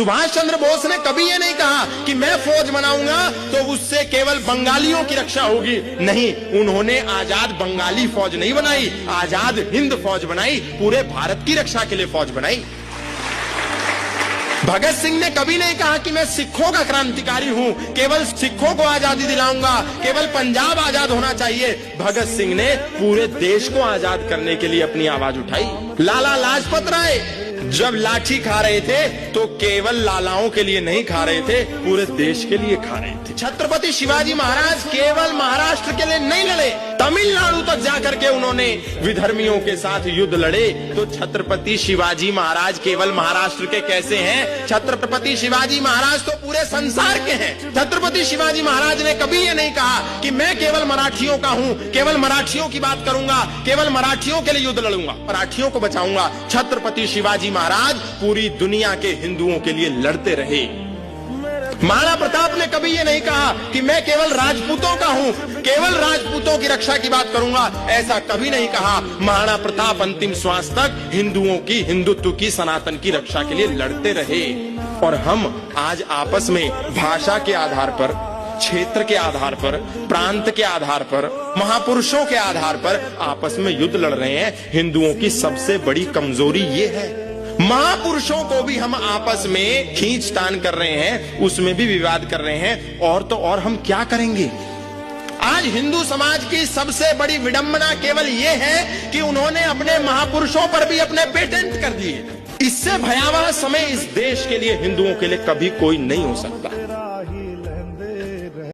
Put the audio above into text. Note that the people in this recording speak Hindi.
सुभाष चंद्र बोस ने कभी ये नहीं कहा कि मैं फौज बनाऊंगा तो उससे केवल बंगालियों की रक्षा होगी। नहीं, उन्होंने आजाद बंगाली फौज नहीं बनाई, आजाद हिंद फौज बनाई, पूरे भारत की रक्षा के लिए फौज बनाई। भगत सिंह ने कभी नहीं कहा कि मैं सिखों का क्रांतिकारी हूं, केवल सिखों को आजादी दिलाऊंगा, केवल पंजाब आजाद होना चाहिए। भगत सिंह ने पूरे देश को आजाद करने के लिए अपनी आवाज उठाई। लाला लाजपत राय जब लाठी खा रहे थे तो केवल लालाओं के लिए नहीं खा रहे थे, पूरे देश के लिए खा रहे थे। छत्रपति शिवाजी महाराज केवल महाराष्ट्र के लिए नहीं लड़े, तमिलनाडु तक जाकर के उन्होंने विधर्मियों के साथ युद्ध लड़े। तो छत्रपति शिवाजी महाराज केवल महाराष्ट्र के कैसे हैं? छत्रपति शिवाजी महाराज तो पूरे संसार के हैं। छत्रपति शिवाजी महाराज ने कभी ये नहीं कहा कि मैं केवल मराठियों का हूं, केवल मराठियों की बात करूंगा, केवल मराठियों के लिए युद्ध लड़ूंगा, मराठियों को बचाऊंगा। छत्रपति शिवाजी महाराज पूरी दुनिया के हिंदुओं के लिए लड़ते रहे। महाराणा प्रताप ने कभी ये नहीं कहा कि मैं केवल राजपूतों का हूं, केवल राजपूतों की रक्षा की बात करूंगा, ऐसा कभी नहीं कहा। महाराणा प्रताप अंतिम श्वास तक हिंदुओं की, हिंदुत्व की, सनातन की रक्षा के लिए लड़ते रहे। और हम आज आपस में भाषा के आधार पर, क्षेत्र के आधार पर, प्रांत के आधार पर, महापुरुषों के आधार पर आपस में युद्ध लड़ रहे हैं। हिंदुओं की सबसे बड़ी कमजोरी ये है, महापुरुषों को भी हम आपस में खींचतान कर रहे हैं, उसमें भी विवाद कर रहे हैं। और तो और हम क्या करेंगे? आज हिंदू समाज की सबसे बड़ी विडंबना केवल ये है कि उन्होंने अपने महापुरुषों पर भी अपने पेटेंट कर दिए। इससे भयावह समय इस देश के लिए, हिंदुओं के लिए कभी कोई नहीं हो सकता।